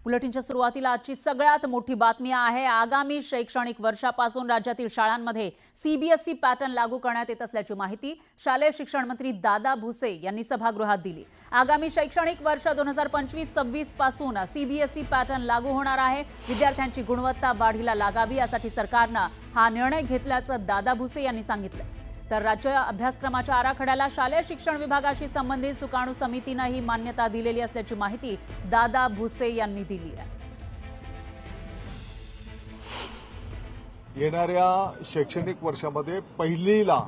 बुलेटिनच्या सुरुवातीला आजची सगळ्यात मोठी बातमी आहे। आगामी शैक्षणिक वर्षापासून राज्यातील शाळांमध्ये सीबीएसई पॅटर्न लागू करण्यात येत असल्याची माहिती शालेय शिक्षण मंत्री दादा भुसे यांनी सभागृहात दिली। आगामी शैक्षणिक वर्ष 2025-26 पासून सीबीएसई पॅटर्न लागू होणार आहे। विद्यार्थ्यांची गुणवत्ता वाढीला लागावी यासाठी सरकारने हा निर्णय घेतल्याचं दादा भुसे यांनी सांगितलं। तर राज्य अभ्यासक्रमाच्या आराखड्याला शालेय शिक्षण विभागाशी संबंधित सुकाणू समितीनेही मान्यता दिलेली असल्याची माहिती दादा भुसे यांनी दिली आहे। येणाऱ्या शैक्षणिक वर्षामध्ये पहिलीला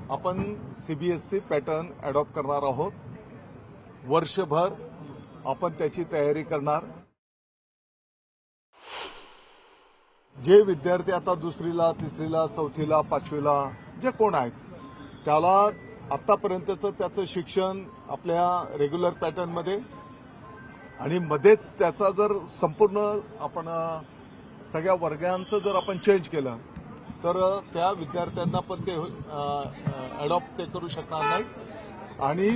आपण सीबीएसई पॅटर्न अडॉप्ट करणार आहोत। वर्षभर आपण त्याची तयारी करणार। जे विद्यार्थी आता दुसरीला, तिसरीला, चौथीला, पाचवीला जे कोण आहेत त्याला आतापर्यंतचं त्याचं शिक्षण आपल्या रेग्युलर पॅटर्नमध्ये आणि मध्येच त्याचा जर संपूर्ण आपण सगळ्या वर्गांचं जर आपण चेंज केलं तर त्या विद्यार्थ्यांना पण ते अडॉप्ट ते करू शकणार नाहीत आणि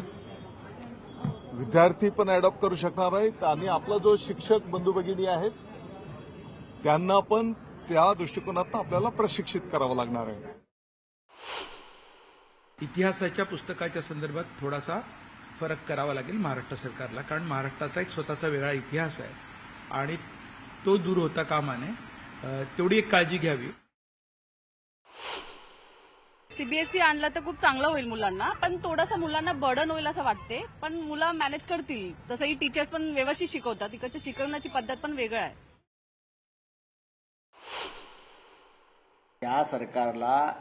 विद्यार्थी पण अडॉप्ट करू शकणार नाहीत आणि आपला जो शिक्षक बंधू भगिनी आहेत त्यांना पण त्या दृष्टिकोनातून आपल्याला प्रशिक्षित करावं लागणार आहे। इतिहासाच्या पुस्तकाच्या संदर्भात थोडासा फरक करावा लागेल महाराष्ट्र सरकारला, कारण महाराष्ट्राचा एक स्वतःचा वेगळा इतिहास आहे आणि तो दूर होता कामा नये, तेवढी एक काळजी घ्यावी। सीबीएसई आणलं तर खूप चांगलं होईल मुलांना, पण थोडंसं मुलांना बर्डन होईल असं वाटते, पण मुलं मॅनेज करतील। तसंही टीचर्स पण व्यवस्थित शिकवतात, तिकडची शिकवण्याची पद्धत पण वेगळी आहे। या सरकारला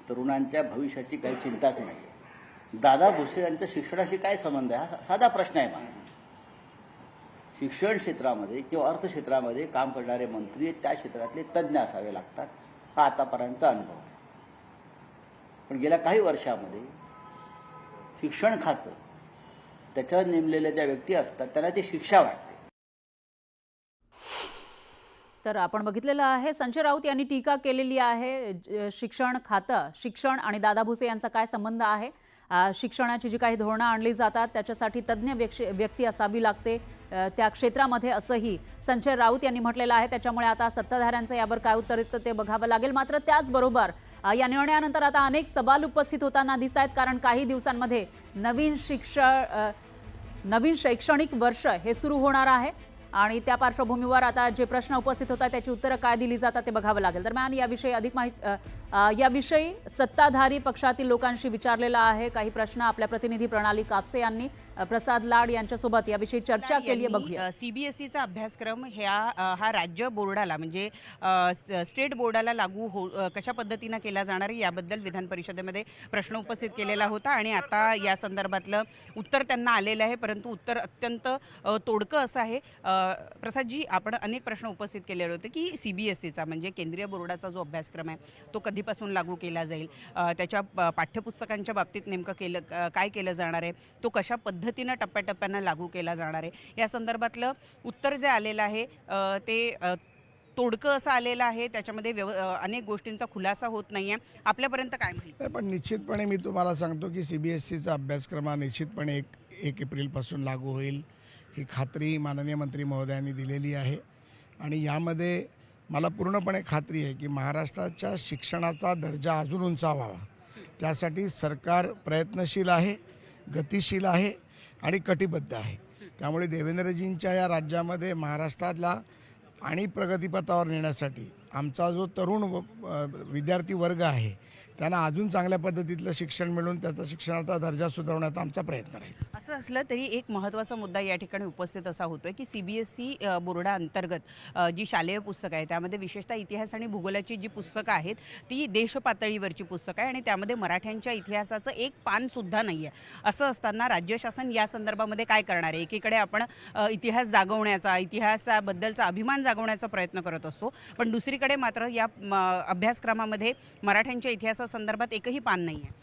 तरुणांच्या भविष्याची काही चिंताच नाही। दादा भुसे यांच्या शिक्षणाशी काय संबंध आहे हा साधा प्रश्न आहे मला। शिक्षण क्षेत्रामध्ये किंवा अर्थ क्षेत्रामध्ये काम करणारे मंत्री त्या क्षेत्रातले तज्ज्ञ असावे लागतात, हा आतापर्यंतचा अनुभव आहे। पण गेल्या काही वर्षामध्ये शिक्षण खातं त्याच्यावर नेमलेल्या ज्या व्यक्ती असतात त्यांना ती शिक्षा वाटते। तर आपण बघितलेलं आहे संजय राऊत यांनी टीका केलेली आहे शिक्षण खातं, शिक्षण आणि दादा भुसे यांचा काय संबंध आहे। शिक्षणाची जी काही धोरणं आणली जातात त्याच्यासाठी तज्ञ व्यक्ती असावी लागते त्या क्षेत्रामध्ये, असंही संजय राऊत यांनी म्हटलेलं आहे। त्याच्यामुळे आता सत्ताधाऱ्यांचं यावर काय उत्तर येतं ते बघावं लागेल। मात्र त्याचबरोबर या निर्णयानंतर आता अनेक सवाल उपस्थित होताना दिसत आहेत, कारण काही दिवसांमध्ये नवीन शैक्षणिक वर्ष हे सुरू होणार आहे आणि त्या पार्श्वभूमीवर आता जे प्रश्न उपस्थित होतात त्याची उत्तरं काय दिली जातात ते बघावं लागेल। दरम्यान याविषयी अधिक याविषयी सत्ताधारी पक्षातील लोकांशी विचारलेला आहे काही प्रश्न आपल्या प्रतिनिधी प्रणाली कापसे यांनी प्रसाद लाड यांच्यासोबत याविषयी चर्चा केली आहे। बघूया। सीबीएसईचा अभ्यासक्रम हा राज्य बोर्डाला म्हणजे स्टेट बोर्डाला लागू कशा पद्धतीने केला जाणार आहे याबद्दल विधान परिषदेमध्ये प्रश्न उपस्थित केलेला होता आणि आता या संदर्भातलं उत्तर त्यांना आलेलं आहे, परंतु उत्तर अत्यंत तोडकं असं आहे। प्रसादजी, आपण अनेक प्रश्न उपस्थित केलेले होते की सीबीएसईचा म्हणजे केंद्रीय बोर्डाचा जो अभ्यासक्रम आहे तो कधीपासून लागू केला जाईल, त्याच्या पाठ्यपुस्तकांच्या बाबतीत नेमकं काय केलं जाणार आहे, तो कशा पद्धतीनं टप्प्याटप्प्यानं लागू केला जाणार आहे या संदर्भातलं उत्तर जे आलेलं आहे ते तोडकं असं आलेलं आहे। त्याच्यामध्ये अनेक गोष्टींचा खुलासा होत नाही आहे। आपल्यापर्यंत काय माहिती? पण निश्चितपणे मी तुम्हाला सांगतो की सीबीएसईचा अभ्यासक्रम निश्चितपणे 1 एप्रिलपासून लागू होईल ही खात्री माननीय मंत्री महोदयांनी दिलेली आहे आणि यामध्ये मला पूर्णपणे खात्री आहे की महाराष्ट्राच्या शिक्षणाचा दर्जा अजून उंचावावा त्यासाठी सरकार प्रयत्नशील आहे, गतिशील आहे आणि कटिबद्ध आहे। त्यामुळे देवेंद्रजींच्या या राज्यामध्ये महाराष्ट्रातला आणि प्रगतीपथावर नेण्यासाठी आमचा जो तरुण विद्यार्थी वर्ग आहे त्यांना अजून चांगल्या पद्धतीतलं शिक्षण मिळून त्याचा शिक्षणाचा दर्जा सुधारण्याचा आमचा प्रयत्न राहील। असं असलं तरी एक महत्त्वाचा मुद्दा या ठिकाणी उपस्थित असा होतोय की सीबीएसई बोर्डाअंतर्गत जी शालेय पुस्तकं आहे त्यामध्ये विशेषतः इतिहास आणि भूगोलाची जी पुस्तकं आहेत ती देश पातळीवरची पुस्तकं आहे आणि त्यामध्ये मराठ्यांच्या इतिहासाचं एक पान सुद्धा नाही आहे। असं असताना राज्य शासन या संदर्भामध्ये काय करणार आहे? एकीकडे आपण इतिहास जागवण्याचा, इतिहासाबद्दलचा अभिमान जागवण्याचा प्रयत्न करत असतो, पण दुसरीकडे मात्र या अभ्यासक्रमामध्ये मराठ्यांच्या इतिहासासंदर्भात एकही पान नाही आहे।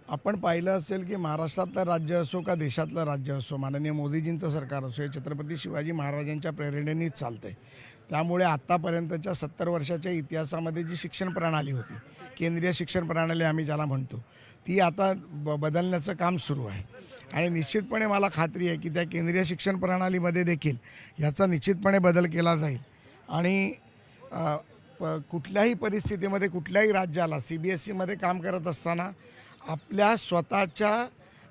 आपण पाहिलं असेल की महाराष्ट्रातलं राज्य असो का देशातलं राज्य असो, माननीय मोदीजींचं सरकार असो, हे छत्रपती शिवाजी महाराजांच्या प्रेरणेनेच चालतंय। त्यामुळे आत्तापर्यंतच्या 70 वर्षाच्या इतिहासामध्ये जी शिक्षण प्रणाली होती, केंद्रीय शिक्षण प्रणाली आम्ही ज्याला म्हणतो, ती आता बदलण्याचं काम सुरू आहे आणि निश्चितपणे मला खात्री आहे की त्या केंद्रीय शिक्षण प्रणालीमध्ये देखील याचा निश्चितपणे बदल केला जाईल आणि कुठल्याही परिस्थितीमध्ये कुठल्याही राज्याला CBSEमध्ये काम करत असताना आपल्या स्वतःच्या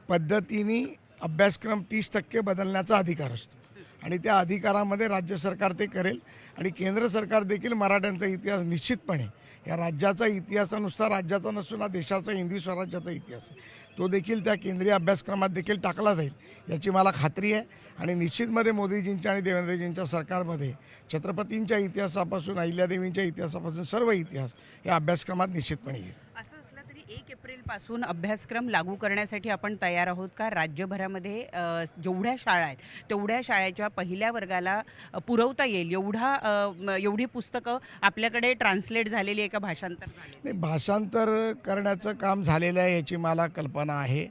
पद्धतीने अभ्यासक्रम 30% बदलण्याचा अधिकार असतो आणि त्या अधिकारामध्ये राज्य सरकार ते करेल आणि केंद्र सरकार देखील मराठ्यांचा इतिहास निश्चितपणे या राज्याचा इतिहास नुसता राज्याचा नसून हा देशाचा हिंदवी स्वराज्याचा इतिहास आहे तो देखील त्या केंद्रीय अभ्यासक्रमात देखील टाकला जाईल याची मला खात्री आहे आणि निश्चितमध्ये मोदीजींच्या आणि देवेंद्रजींच्या सरकारमध्ये छत्रपतींच्या इतिहासापासून अहिल्यादेवींच्या इतिहासापासून सर्व इतिहास या अभ्यासक्रमात निश्चितपणे येईल. असं असलं तरी 1 एप्रिलपासून अभ्यासक्रम लागू करण्यासाठी आपण तयार आहोत का? राज्यभरामध्ये जेवढ्या शाळा आहेत तेवढ्या शाळेच्या पहिल्या वर्गाला पुरवता येईल एवढी पुस्तकं आपल्याकडे ट्रान्सलेट झालेली आहे का, भाषांतर झालेलं नाही, भाषांतर करण्याचं काम झालेलं आहे याची मला कल्पना आहे,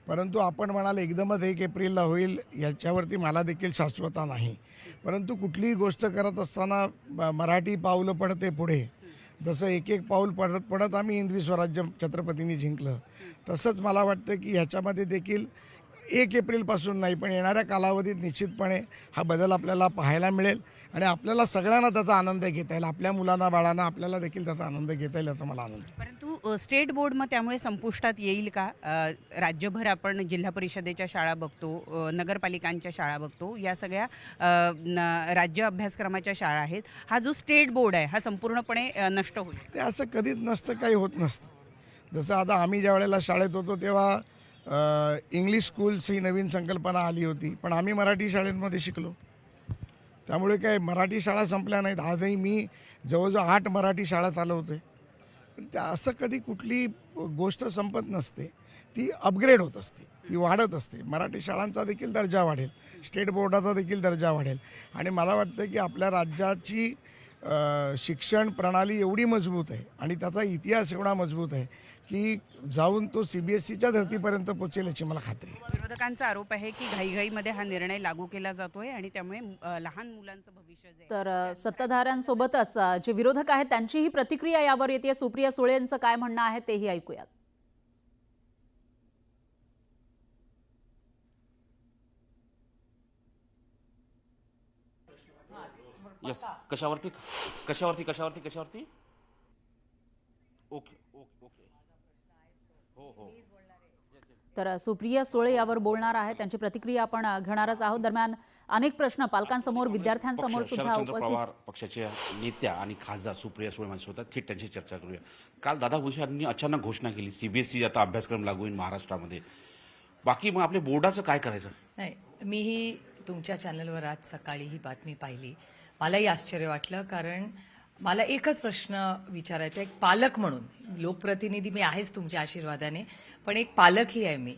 परंतु आपण म्हणाल एकदमच 1 एप्रिलला होईल याच्यावरती मला देखील शाश्वता नाही. परंतु कुठलीही गोष्ट करत असताना मराठी पाऊलं पडते पुढे, जसं एक एक पाऊल पडत पडत आम्ही हिंदवी स्वराज्य छत्रपतींनी जिंकलं, तसंच मला वाटतं की ह्याच्यामध्ये देखील 1 एप्रिलपासून नाही पण येणाऱ्या कालावधीत निश्चितपणे हा बदल आपल्याला पाहायला मिळेल आणि आपल्याला सगळ्यांना त्याचा आनंद घेता येईल. आपल्या मुलांना बाळांना आपल्याला देखील त्याचा आनंद घेता येईल याचा मला आनंद आहे. परंतु स्टेट बोर्ड मग त्यामुळे संपुष्टात येईल का? राज्यभर आपण जिल्हा परिषदेच्या शाळा बघतो, नगरपालिकांच्या शाळा बघतो, या सगळ्या राज्य अभ्यासक्रमाच्या शाळा आहेत. हा जो स्टेट बोर्ड आहे हा संपूर्णपणे नष्ट होईल? ते असं कधीच नसतं, काही होत नसतं. जसं आता आम्ही ज्या वेळेला शाळेत होतो तेव्हा इंग्लिश स्कूल्स ही नवीन संकल्पना आली होती, पण आम्ही मराठी शाळेमध्ये शिकलो, त्यामुळे काय मराठी शाळा संपल्या नाहीत. आजही मी जवळजवळ 8 मराठी शाळा चालवतोय. पण त्या असं कधी कुठली गोष्ट संपत नसते, ती अपग्रेड होत असते, ती वाढत असते. मराठी शाळांचा देखील दर्जा वाढेल, स्टेट बोर्डाचा देखील दर्जा वाढेल आणि मला वाटतं की आपल्या राज्याची शिक्षण प्रणाली एवढी मजबूत आहे आणि त्याचा इतिहास एवढा मजबूत आहे की जाऊन तो CBSEच्या धर्तीपर्यंत पोचेल याची मला खात्री आहे. विरोधकांचा आरोप आहे की घाईघाईमध्ये हा निर्णय लागू केला जातोय आणि त्यामुळे लहान मुलांचं भविष्य जे आहे तर सत्ताधाऱ्यांसोबतच जे विरोधक आहेत त्यांचीही प्रतिक्रिया यावर येते. सुप्रिया सुळे यांचं काय म्हणणं आहे तेही ऐकूयात. यस, कशावरती कशावरती कशावरती कशावरती ओके ओके ओके हो हो. तर सुप्रिया सुळे यावर बोलणार आहे, त्यांची प्रतिक्रिया आपण घेणारच आहोत. दरम्यान अनेक प्रश्न पालकांसमोर, विद्यार्थ्यांसमोर सुद्धा शरदचंद्र उपस्थित. पवार पक्षाच्या नेत्या आणि खासदार सुप्रिया सुळे माझ्यासोबत थेट त्यांची चर्चा करूया. काल दादा भुसे यांनी अचानक घोषणा केली CBSE आता अभ्यासक्रम लागू होईल महाराष्ट्रामध्ये. बाकी मग आपल्या बोर्डाचं काय करायचं? नाही, मीही तुमच्या चॅनलवर आज सकाळी ही बातमी पाहिली. मलाही आश्चर्य वाटलं, कारण मला एकच प्रश्न विचारायचा, एक पालक म्हणून, लोकप्रतिनिधी मी आहेच तुमच्या आशीर्वादाने, पण एक पालकही आहे मी.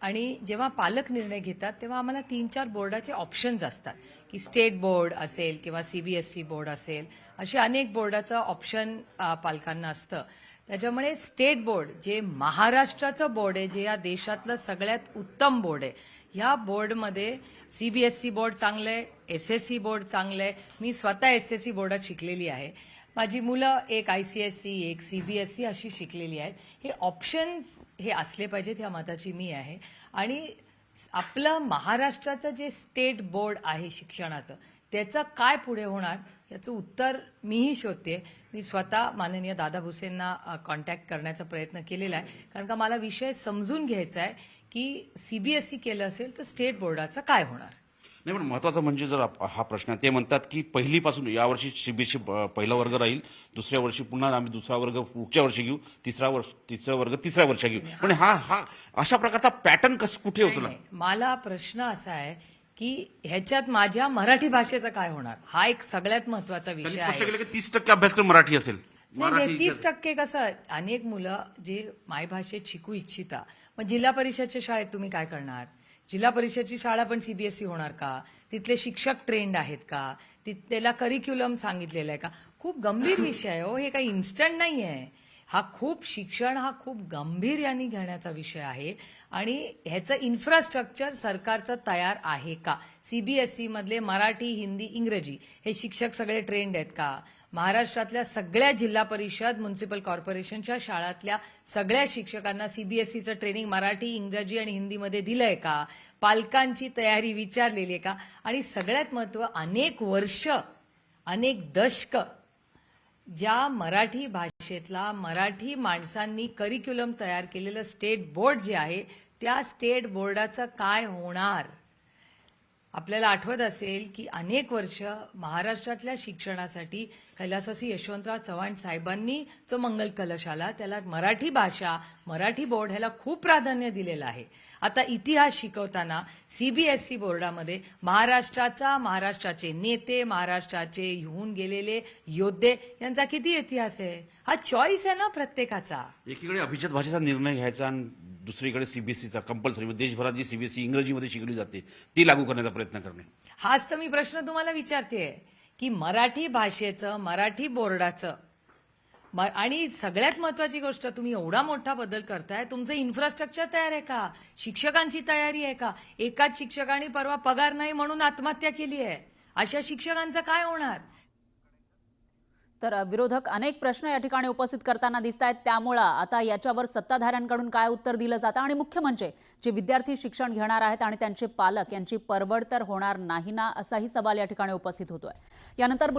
आणि जेव्हा पालक निर्णय घेतात तेव्हा आम्हाला 3-4 बोर्डाचे ऑप्शन्स असतात की स्टेट बोर्ड असेल किंवा CBSE बोर्ड असेल, असे अनेक बोर्डाचं ऑप्शन पालकांना असतं. त्याच्यामुळे स्टेट बोर्ड जे महाराष्ट्राचं बोर्ड आहे, जे या देशातलं सगळ्यात उत्तम बोर्ड आहे, ह्या बोर्डमध्ये CBSE बोर्ड चांगलं आहे, SSE बोर्ड चांगलं आहे. मी स्वतः SSE बोर्डात शिकलेली आहे. माझी मुलं एक ICSE एक CBSE अशी शिकलेली आहेत. हे ऑप्शन्स हे असले पाहिजेत ह्या मताची मी आहे. आणि आपलं महाराष्ट्राचं जे स्टेट बोर्ड आहे शिक्षणाचं, त्याचं काय पुढे होणार याचं उत्तर मीही शोधते. मी स्वतः माननीय दादा भुसेंना कॉन्टॅक्ट करण्याचा प्रयत्न केलेला आहे, कारण का मला विषय समजून घ्यायचा आहे की CBSE केलं असेल तर स्टेट बोर्डाचं काय होणार. नाही, पण महत्त्वाचं म्हणजे जर हा प्रश्न आहे, ते म्हणतात की पहिलीपासून यावर्षी CBSE पहिला वर्ग राहील, दुसऱ्या वर्षी पुन्हा आम्ही दुसरा वर्ग पुढच्या वर्षी घेऊ, तिसरा वर्ग तिसऱ्या वर्षी घेऊ. पण हा अशा प्रकारचा पॅटर्न कसं कुठे होतो? नाही, मला प्रश्न असा आहे की ह्याच्यात माझ्या मराठी भाषेचं काय होणार, हा एक सगळ्यात महत्वाचा विषय आहे. स्पष्ट केलं की 30% अभ्यासक्रम मराठी असेल. नाही, 30% कसं, अनेक मुलं जे मायभाषेत शिकू इच्छिता, मग जिल्हा परिषदच्या शाळेत तुम्ही काय करणार? जिल्हा परिषदची शाळा पण CBSE होणार का? तिथले शिक्षक ट्रेंड आहेत का? त्याला करिक्युलम सांगितलेलं आहे का? खूप गंभीर विषय आहे हो, हे काही इन्स्टंट नाही आहे. शिक्षण हा खूप गांभीर्याने घेण्याचा विषय आहे आणि ह्याचं इन्फ्रास्ट्रक्चर सरकारचं तयार आहे का? सीबीएसई मधले मराठी, हिंदी, इंग्रजी हे शिक्षक सगळे ट्रेंड आहेत का? महाराष्ट्रातल्या सगळ्या जिल्हा परिषद, म्युनिसिपल कॉर्पोरेशनच्या शाळातल्या सगळ्या शिक्षकांना सीबीएसईचं ट्रेनिंग मराठी, इंग्रजी आणि हिंदीमध्ये दिलंय का? पालकांची तयारी विचारलेली आहे का? आणि सगळ्यात महत्त्व, अनेक वर्ष, अनेक दशक ज्या मराठी भाषेतला मराठी माणसांनी करिक्युलम तयार केलेलं स्टेट बोर्ड जे आहे, त्या स्टेट बोर्डाचं काय होणार? आपल्याला आठवत असेल की अनेक वर्ष महाराष्ट्रातल्या शिक्षणासाठी कैलासवासी यशवंतराव चव्हाण साहेबांनी जो मंगल कलश आला, त्याला मराठी भाषा, मराठी बोर्ड ह्याला खूप प्राधान्य दिलेलं आहे. आता इतिहास शिकवताना सीबीएसई बोर्डामध्ये महाराष्ट्राचे नेते, महाराष्ट्राचे होऊन गेलेले योद्धे यांचा किती इतिहास आहे? हा चॉईस आहे ना प्रत्येकाचा. एकीकडे अभिजात भाषेचा निर्णय घ्यायचा आणि दुसरीकडे सीबीएसईचा कंपल्सरी, देशभरात जी सीबीएसई इंग्रजीमध्ये शिकवली जाते ती लागू करण्याचा प्रयत्न करणे. हाच तर मी प्रश्न तुम्हाला विचारते की मराठी भाषेचं, मराठी बोर्डाचं आणि सगळ्यात महत्वाची गोष्ट, तुम्ही एवढा मोठा बदल करताय, तुमचं इन्फ्रास्ट्रक्चर तयार आहे का? शिक्षकांची तयारी आहे का? एकाच शिक्षकांनी परवा पगार नाही म्हणून आत्महत्या केली आहे. अशा शिक्षकांचं काय होणार? तर विरोधक अनेक प्रश्न या ठिकाणी उपस्थित करताना दिसत आहेत. त्यामुळे आता याच्यावर सत्ताधाऱ्यांकडून काय उत्तर दिलं जातं आणि मुख्य म्हणजे जे विद्यार्थी शिक्षण घेणार आहेत आणि त्यांचे पालक यांची परवड तर होणार नाही ना, असाही सवाल या ठिकाणी उपस्थित होतोय. यानंतर